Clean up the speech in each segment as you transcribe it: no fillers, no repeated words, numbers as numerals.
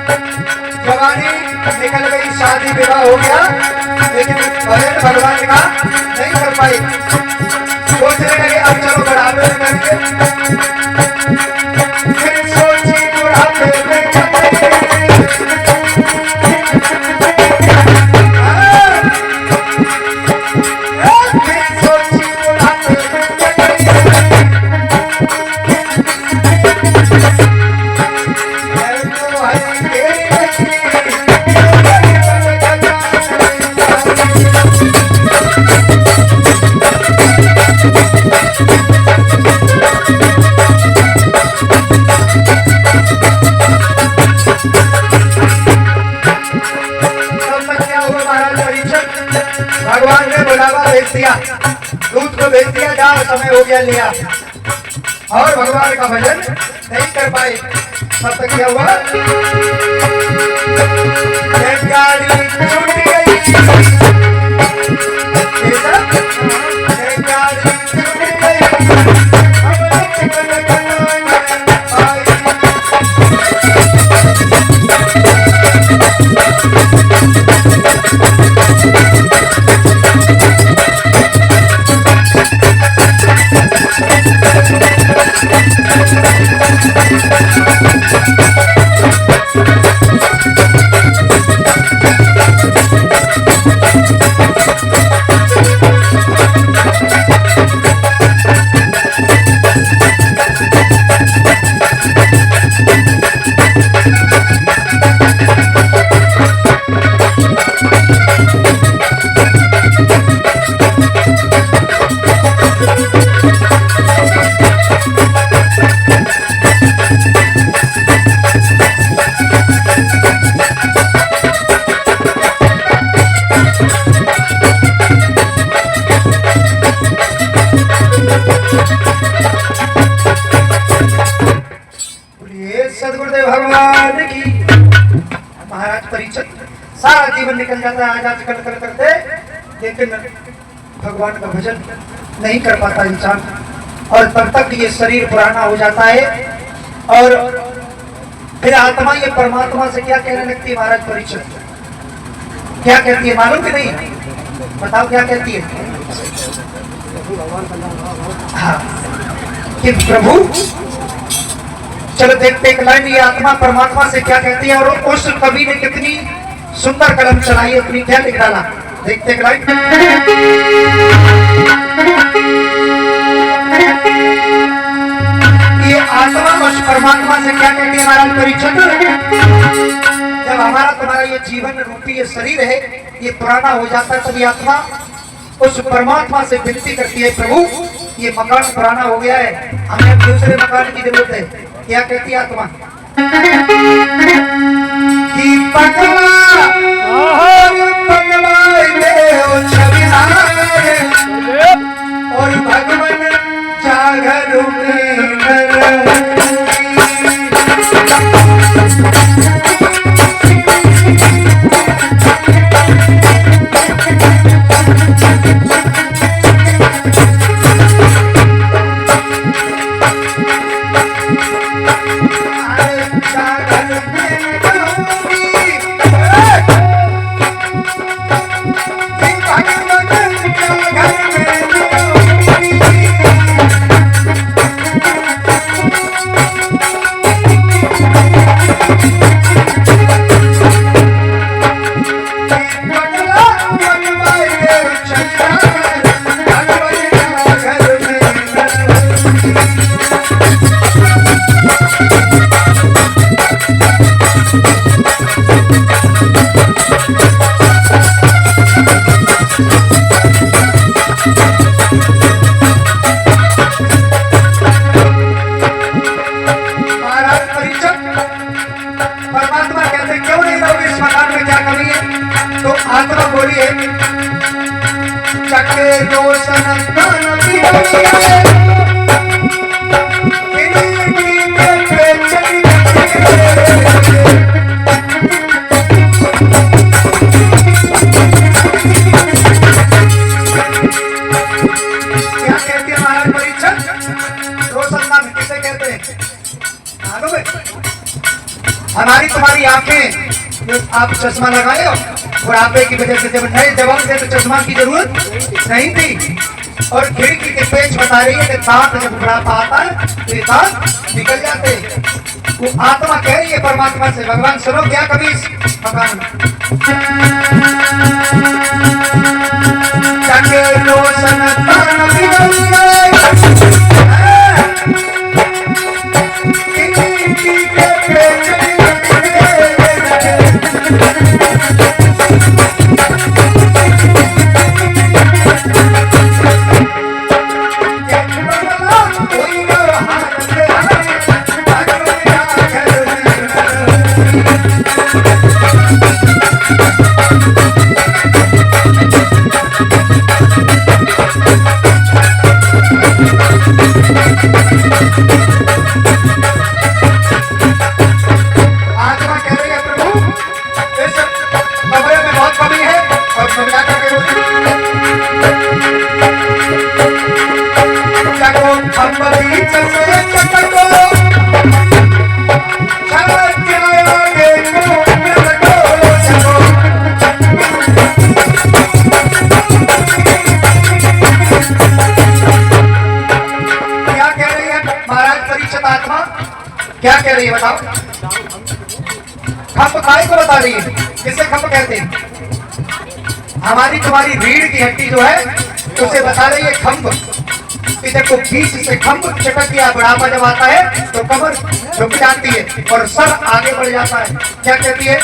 जवानी निकल गई, शादी विवाह हो गया, लेकिन भजन भगवान का नहीं कर पाई। सोचने लगे अब चलो बढ़ावे में करके, फिर सोची बुढ़ापे में भगवान ने बुलावा भेज दिया, दूध को भेज दिया, जाओ समय हो गया लिया, और भगवान का भजन नहीं कर पाए। तब तक क्या हुआ, गाड़ी छूट गई, गाड़ी छूट गई, सदगुरुदेव भगवान की। महाराज परीक्षित सारा जीवन निकल जाता है आज कल करते, लेकिन भगवान का भजन नहीं कर पाता इंसान, और तब तक ये शरीर पुराना हो जाता है। और फिर आत्मा ये परमात्मा से क्या कहने लगती है महाराज परीक्षित? क्या कहती है मालूम कि नहीं? बताओ क्या कहती है? हाँ, कि प्रभु, चलो देखते एक लाइन, ये आत्मा परमात्मा से क्या कहती है। और उस कवि ने कितनी सुंदर कलम चलाई, अपनी क्या लिख डाला, देखते एक लाइन। ये आत्मा उस परमात्मा से क्या कहती है महाराज परीक्षित? जब हमारा तुम्हारा ये जीवन रूपी ये शरीर है, ये पुराना हो जाता है, तब ये आत्मा उस परमात्मा से विनती करती है, प्रभु ये मकान पुराना हो गया है, हमें दूसरे मकान की जरूरत है। क्या कहती है आत्मा? कि पगला और भगवान जागर हमारी तुम्हारी आंखें जो आप चश्मा लगाए हो, बुढ़ापे की वजह से जब नए जवान थे तो चश्मा की जरूरत नहीं थी। और खिड़की के पेच बता रही है कि दांत जब बुढ़ापा आता है तो ये दांत निकल जाते हैं। वो आत्मा कह रही है परमात्मा से, भगवान सुनो क्या कभी इस मकान में क्या कह रही है बताओ? खंभ काय को बता रही है, किसे खंभ कहते हैं? हमारी तुम्हारी रीढ़ की हड्डी जो है उसे बता रही है खंभ। देखो बीच से खंभ चटक गया, बुढ़ापा जब आता है तो कमर झुक जाती है और सर आगे बढ़ जाता है। क्या कहती है?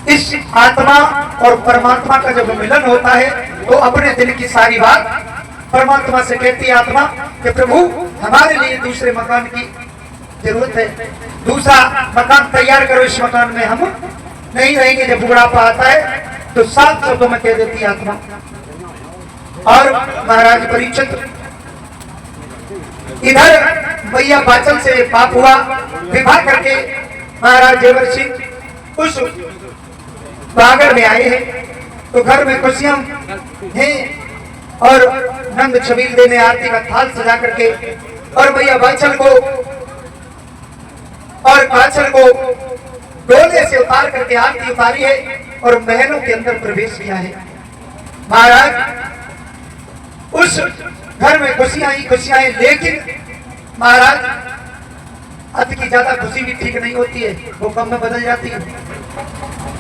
इस आत्मा और परमात्मा का जब मिलन होता है तो अपने दिल की सारी बात परमात्मा से कहती है आत्मा कि प्रभु हमारे लिए दूसरे मकान की जरूरत है, दूसरा मकान तैयार करो, इस मकान में हम नहीं रहेंगे। जब बुढ़ापा आता है तो साफ शब्दों में कह देती है आत्मा। और महाराज परीक्षित इधर मैया बाचल से पाप हुआ, विवाह करके महाराज जेवर सिंह उस बागर में आए हैं तो घर में खुशियां हैं और नंद छबील देने आरती का थाल सजा करके और मैया बाचल को और काचल को डोले से उतार करके आरती उतारी है और महलों के अंदर प्रवेश किया है। महाराज उस घर में खुशियां ही खुशियां हैं, लेकिन महाराज अति की ज्यादा खुशी भी ठीक नहीं होती है, वो कम में बदल जाती है।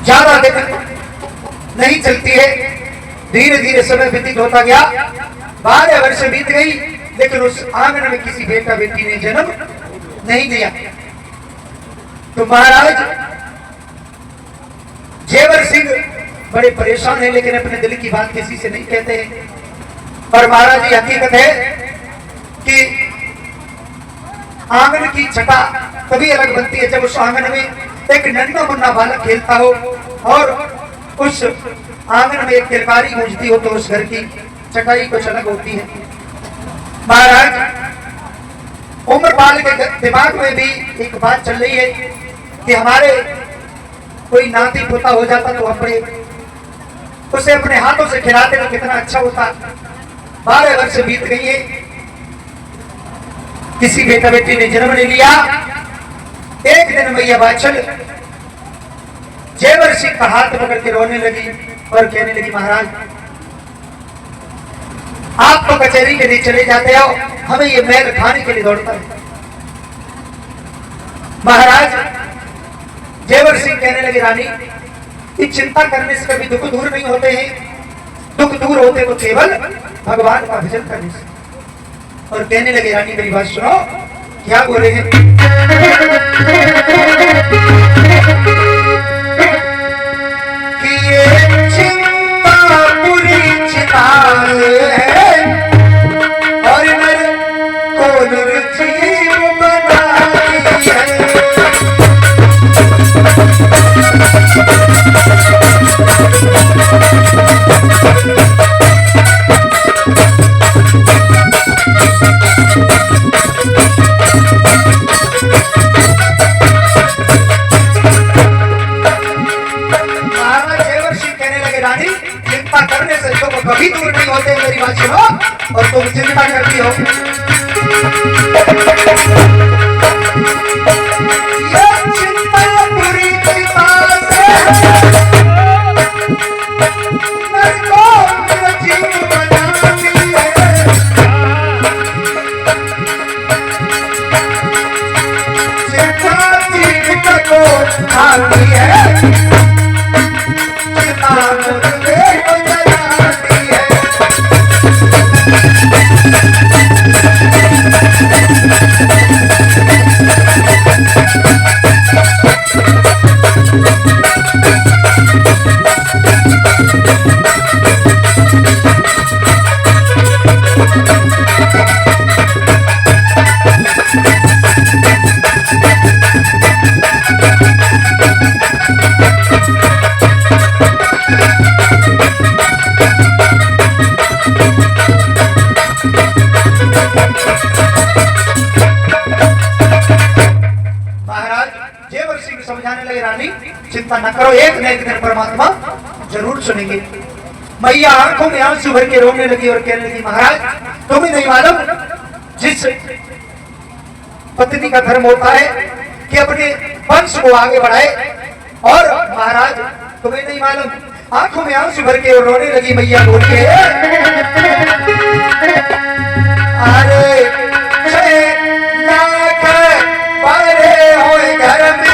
ज्यादा दिन नहीं चलती है, धीरे धीरे समय व्यतीत होता गया। 12 वर्ष बीत गई लेकिन उस आंगन में किसी बेटा बेटी ने जन्म नहीं दिया। तो महाराज जेवर सिंह बड़े परेशान है लेकिन अपने दिल की बात किसी से नहीं कहते हैं। और महाराज ये हकीकत है कि आंगन की छटा तभी अलग बनती है जब उस आंगन में एक नन्हा मुन्ना बालक खेलता हो और उस आंगन में एक किलकारी गूंजती हो तो उस घर की चटाई कुछ अलग होती है। महाराज उम्रपाल के दिमाग में भी एक बात चल रही है कि हमारे कोई नाती पोता हो जाता तो अपने उसे अपने हाथों से खिलाते तो कितना अच्छा होता। 12 वर्ष बीत गई है, किसी बेटा बेटी ने जन्म नहीं लिया। एक दिन मैया बाचल जेवर सिंह का हाथ पकड़ के रोने लगी और कहने लगी, महाराज आप तो कचहरी के लिए चले जाते हो, हमें ये महल खाने के लिए दौड़ता है। महाराज जेवर सिंह कहने लगे, रानी कि चिंता करने से कभी दुख दूर नहीं होते हैं, दुख दूर होते तो केवल भगवान का भजन करने से। और कहने लगे, रानी मेरी बात सुनो, क्या बोले हैं? कि ये चिंता बुरी चिता है और नर को निर्जीव बनाई है। कभी दूर नहीं होते, मेरी बात सुनो। और तुम चिंता करती हो, ये चिंता बुरी चिता से नर को निर्जीव बनाती है। चिंता जीवित को खाती है, चिंता मुर्दे को जलाती है। समझाने लगे, रानी चिंता न करो, एक न एक दिन परमात्मा जरूर सुनेंगे। मैया आंखों में आंसू भर के रोने लगी और कहने लगी, महाराज तुम्हें नहीं मालूम, जिस पत्नी का धर्म होता है कि अपने वंश को आगे बढ़ाए, और महाराज तुम्हें नहीं मालूम, आंखों में आंसू भर के रोने लगी मैया बोल के, अरे बड़े होए घर में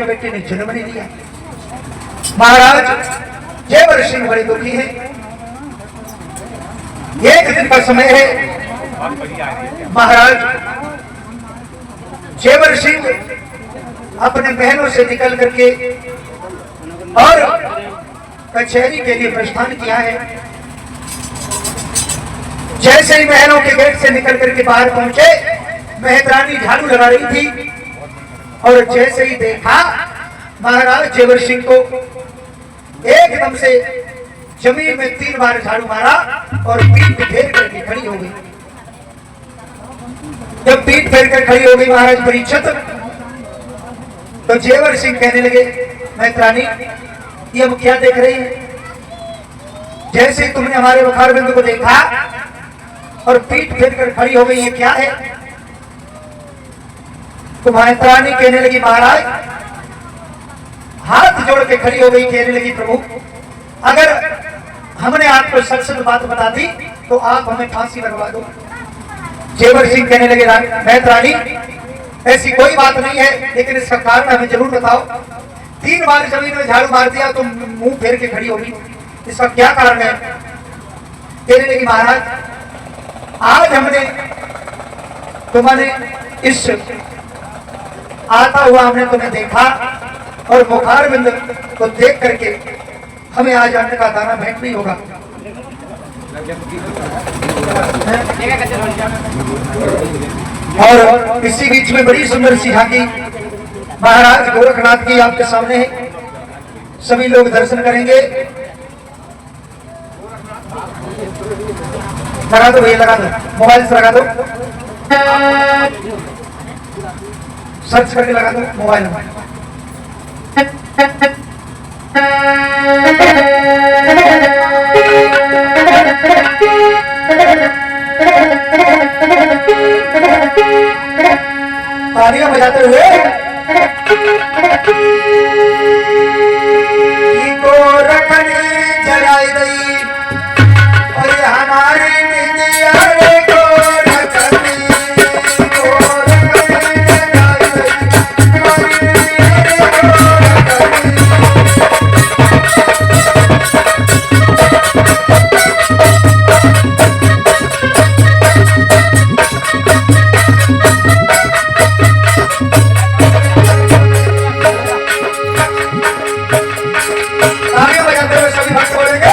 बेटे ने जन्म नहीं दिया। महाराज जयवर सिंह बड़े दुखी हैं। एक दिन का समय है। महाराज जयवर सिंह अपने बहनों से निकल करके और कचहरी के लिए प्रस्थान किया है। जैसे ही महलों के गेट से निकल करके बाहर पहुंचे, मेहतरानी झाड़ू लगा रही थी और जैसे ही देखा महाराज जयवर सिंह को, एकदम से जमीन में 3 बार झाड़ू मारा और पीठ फेर करके खड़ी हो गई। जब पीठ फेर कर खड़ी हो गई महाराज परीक्षित, तो जयवर सिंह कहने लगे, मेहतरानी ये हम क्या देख रही है? जैसे ही तुमने हमारे वखारबिंद को देखा और पीठ फेर कर खड़ी हो गई, ये क्या है? तो मेहतरानी कहने लगी, महाराज हाथ जोड़ के खड़ी हो गई, कहने लगी, प्रभु अगर हमने आपको सच सच बात बता दी तो आप हमें फांसी लगवा दो। जयवर सिंह कहने लगे, मेहतरानी ऐसी कोई बात नहीं है, लेकिन इसका कारण हमें जरूर बताओ। 3 बार जमीन में झाड़ू मार दिया तो मुंह फेर के खड़ी होगी, इसका क्या कारण है? कहने लगी, महाराज आज हमने तुम्हारे इस आता हुआ हमने तुम्हें देखा और मुखारबिंद को देख करके हमें आज अन्न का दाना भेंट नहीं होगा। और इसी बीच में बड़ी सुंदर सी झांकी महाराज गोरखनाथ की आपके सामने है, सभी लोग दर्शन करेंगे। लगा दो भैया, लगा दो, मोबाइल से लगा दो, सर्च करके लगा दो मोबाइल में। तालियां बजाते हुए गोरखनी जगाई गई और ये हमारी विद्या रे गोरखनी, गोरखनी जगाई गई हमारी तालियां बजाते हुए सभी भक्त बोलेंगे।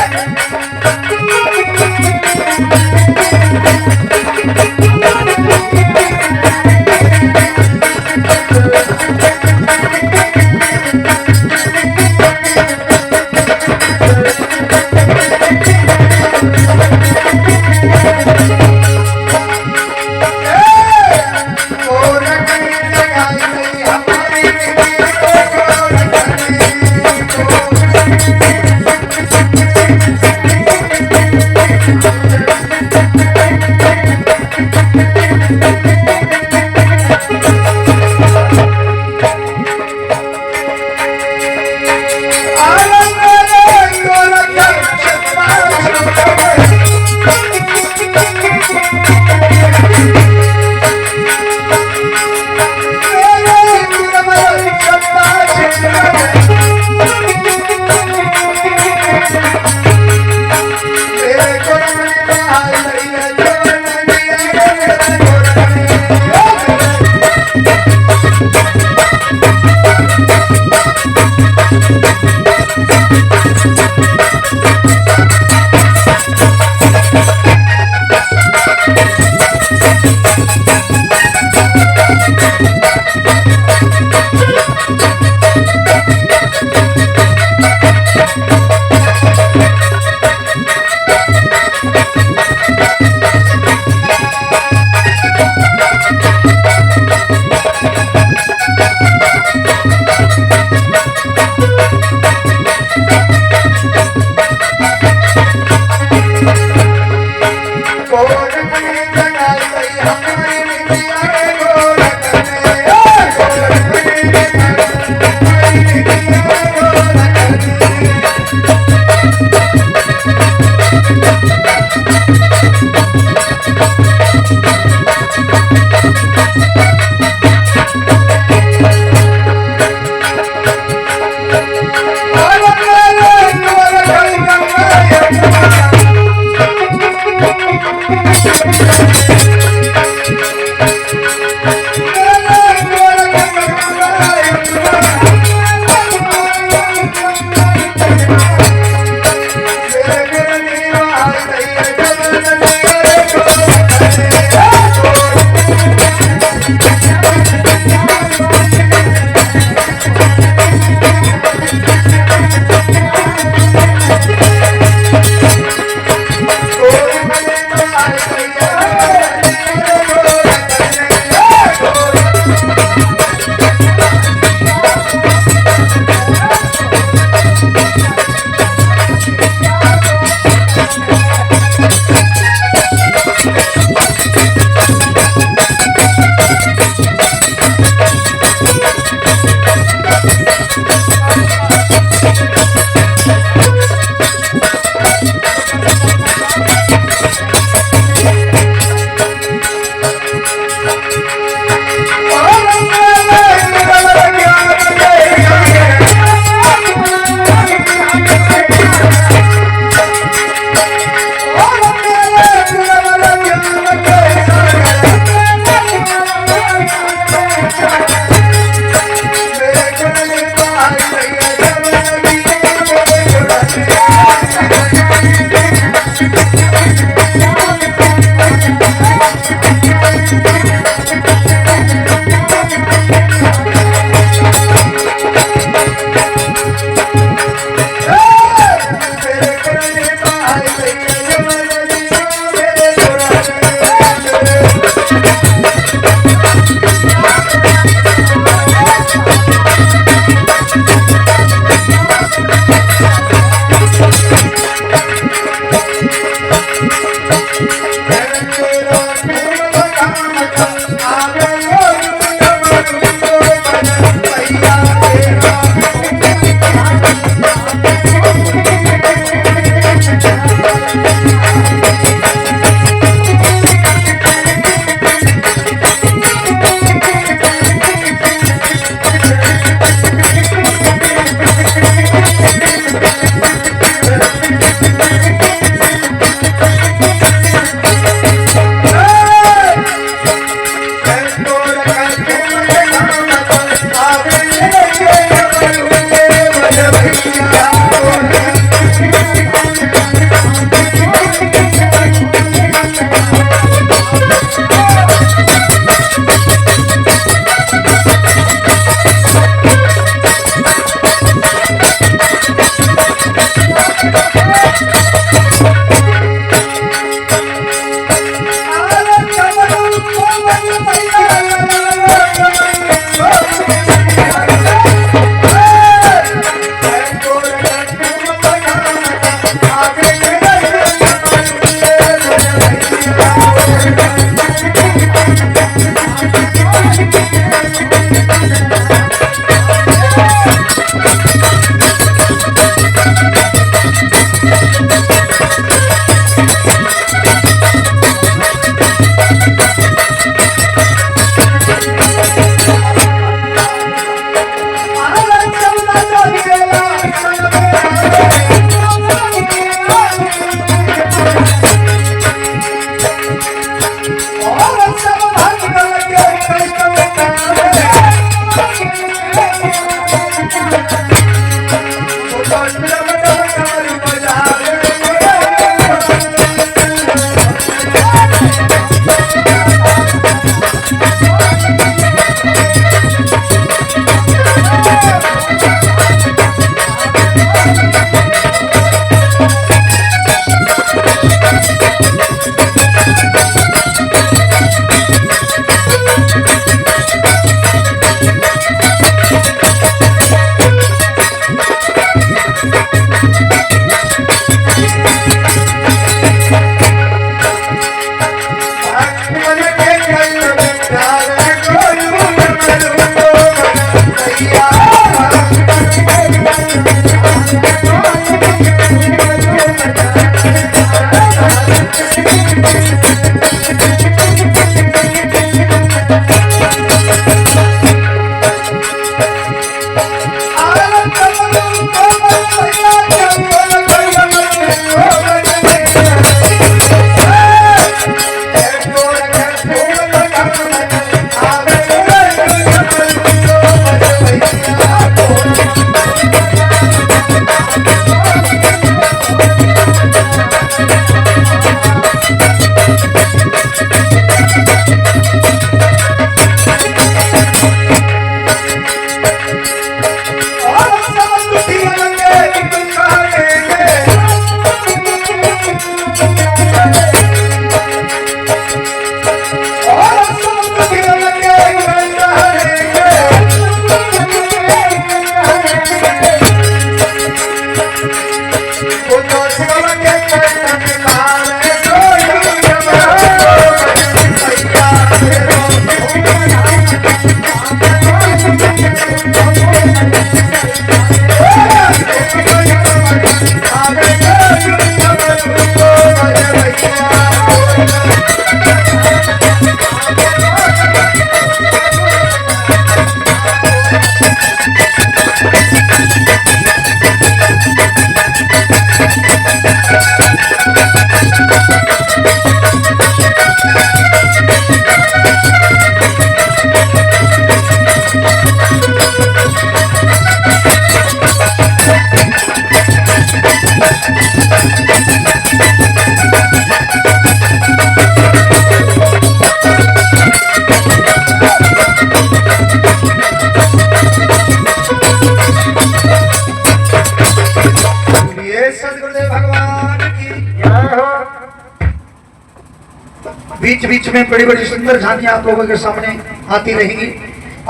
बीच बीच में बड़ी बड़ी सुंदर झांकियां आप लोगों के सामने आती रहेंगी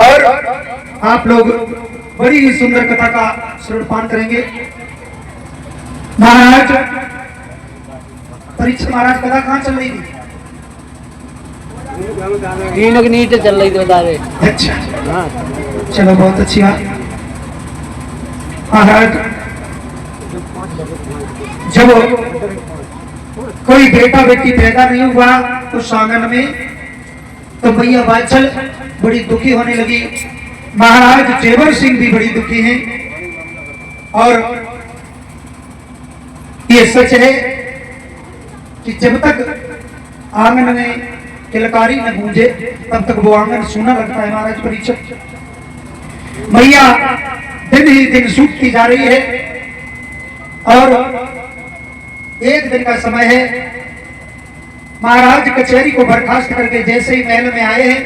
और आप लोग बड़ी ही सुंदर कथा का श्रवणपान करेंगे। महाराज परीक्षित महाराज कथा कहाँ चल रही थी? नीचे चल रही थी, बता रहे। अच्छा हाँ, चलो बहुत अच्छी बात। महाराज जब कोई बेटा बेटी पैदा नहीं हुआ तो आंगन में तो भैया बाछल बड़ी दुखी होने लगी। महाराज जेवर सिंह भी बड़ी दुखी हैं और ये सच है कि जब तक आंगन में किलकारी न गूंजे तब तक वो आंगन सूना लगता है। महाराज परीक्षित मैया दिन ही दिन सूखती जा रही है और एक दिन का समय है। महाराज कचहरी को बर्खास्त करके जैसे ही महल में आए हैं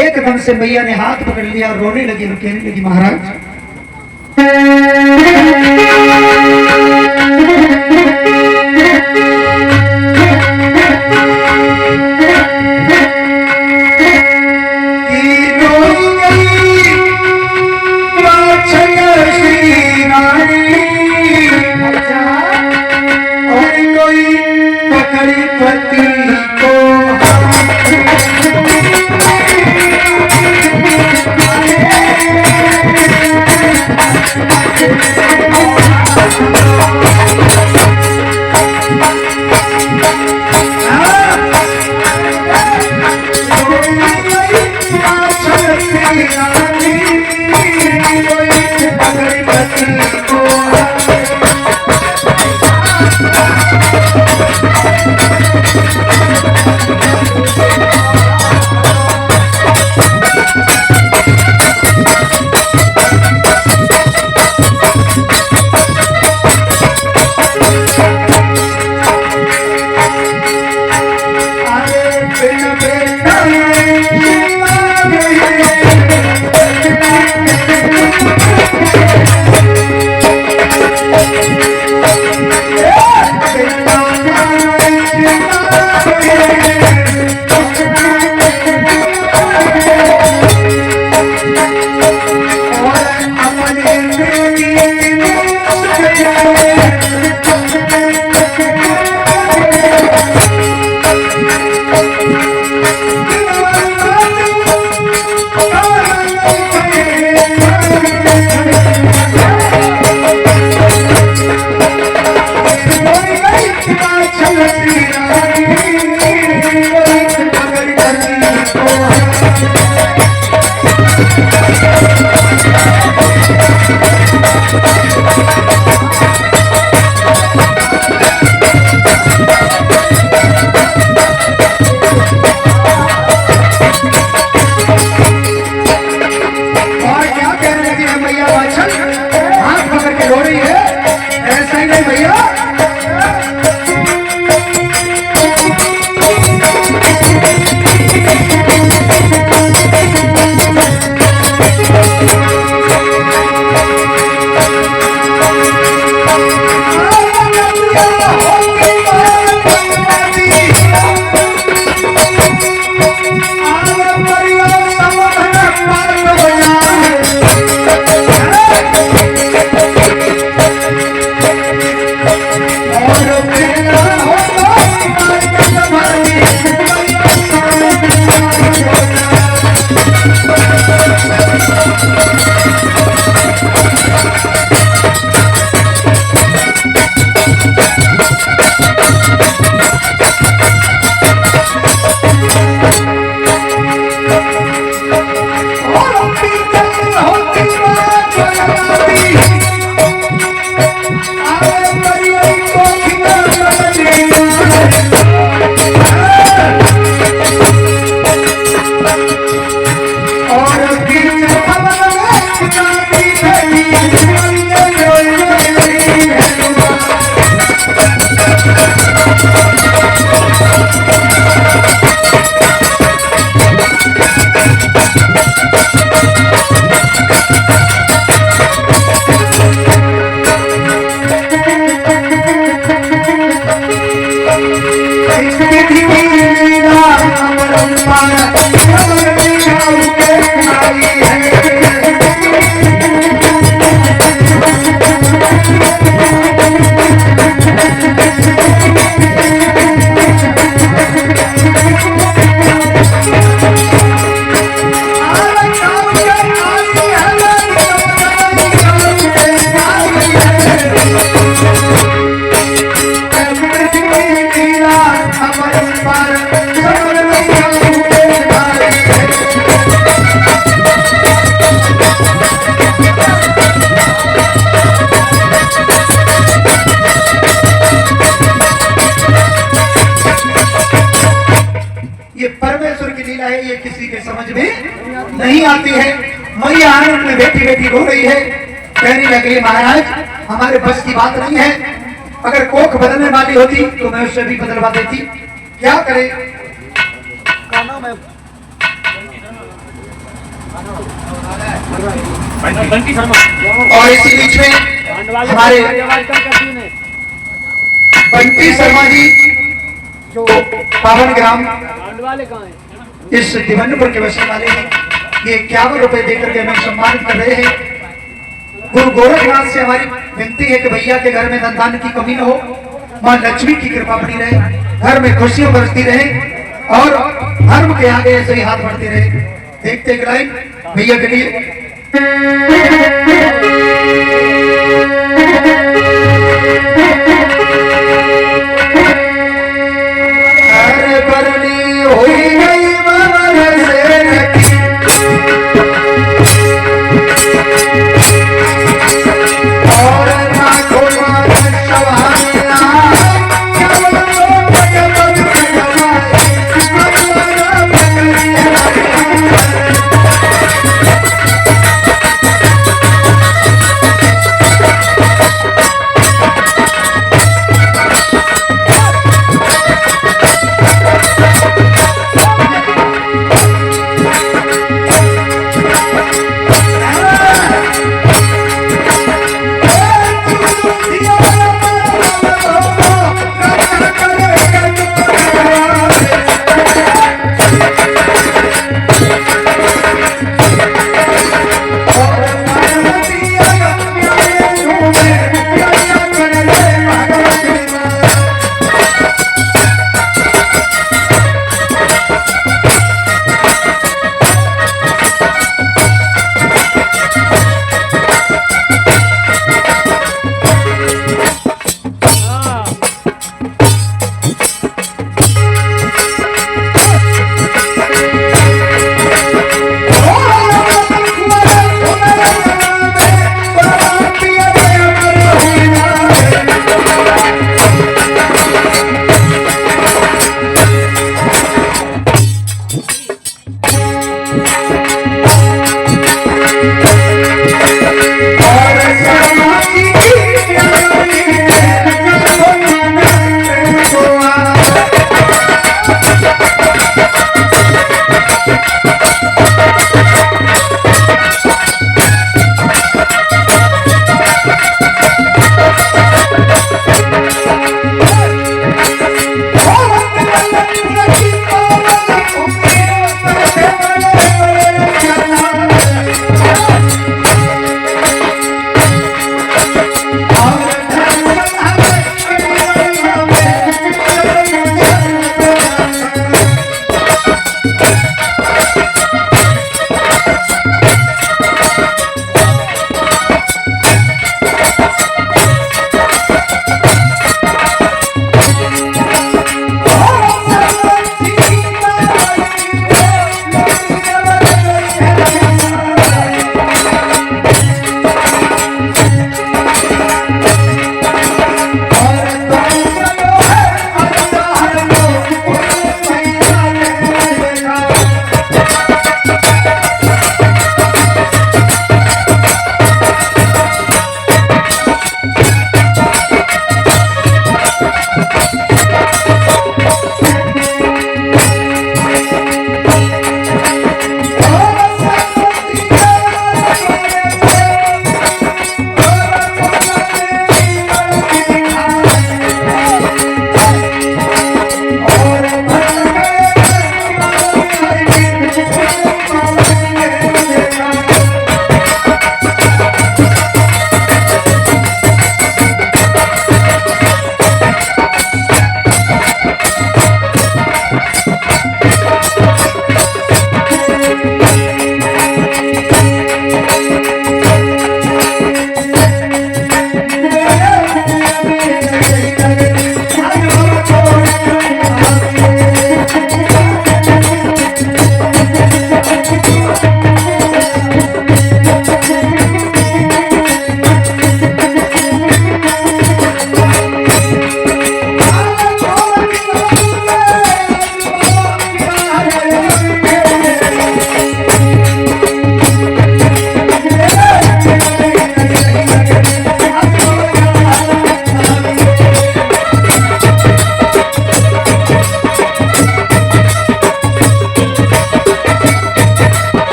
एकदम से मैया ने हाथ पकड़ लिया और रोने लगी और कहने लगी महाराज और मैया आनंद में बैठी बैठी रो रही है, कहने लगी महाराज हमारे बस की बात नहीं है, अगर कोख बदलने वाली होती तो मैं उससे भी बदलवा देती, क्या करे। और इसी बीच में हमारे बंटी शर्मा जी जो पावन ग्राम इस दिवनपुर के बसने वाले हैं, ये 51 रुपए देकर के हमें सम्मानित कर रहे हैं। गुरु गोरखनाथ से हमारी विनती है कि भैया के घर में धन की कमी न हो, मां लक्ष्मी की कृपा बनी रहे, घर में खुशियां बरसती रहे और धर्म के आगे ऐसे ही हाथ बढ़ते रहे। देखते एक लाइन भैया के लिए।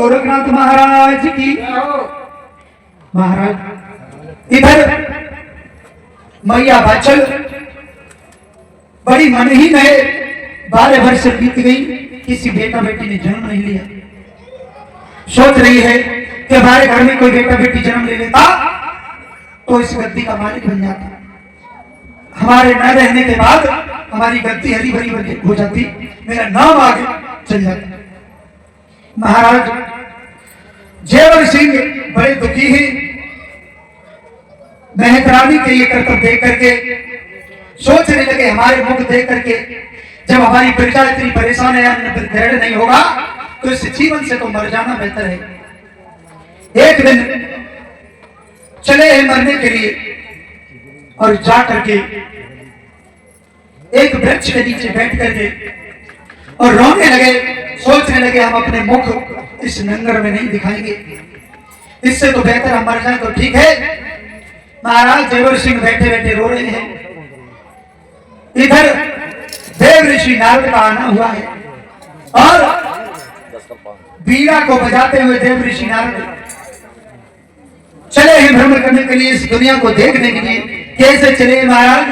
गोरखनाथ महाराज की। महाराज इधर मैया बाचल बड़ी मनहीन है, 12 वर्ष बीत गई, किसी बेटा बेटी ने जन्म नहीं लिया। सोच रही है कि हमारे घर में कोई बेटा बेटी जन्म ले लेता तो इस गद्दी का मालिक बन जाता, हमारे न रहने के बाद हमारी गद्दी हरी भरी हो जाती, मेरा नाम आगे चल जाता। महाराज जेवर सिंह बड़े दुखी हैं, मेहतरानी के ये करतब देख करके सोचने लगे, हमारे मुख देख करके जब हमारी प्रजा इतनी परेशान है, अन्न ग्रहण नहीं होगा तो इस जीवन से तो मर जाना बेहतर है। एक दिन चले हैं मरने के लिए और जा करके एक वृक्ष के नीचे बैठ करके और रोने लगे, सोचने लगे हम अपने मुख इस नंगर में नहीं दिखाएंगे, इससे तो बेहतर हम मर जाए तो ठीक है। महाराज जेवर सिंह बैठे बैठे रो रहे हैं। इधर देव ऋषि नारद का आना हुआ है और बीड़ा को बजाते हुए देव ऋषि नारद चले हैं भ्रमण करने के लिए, इस दुनिया को देखने के लिए। कैसे चले महाराज?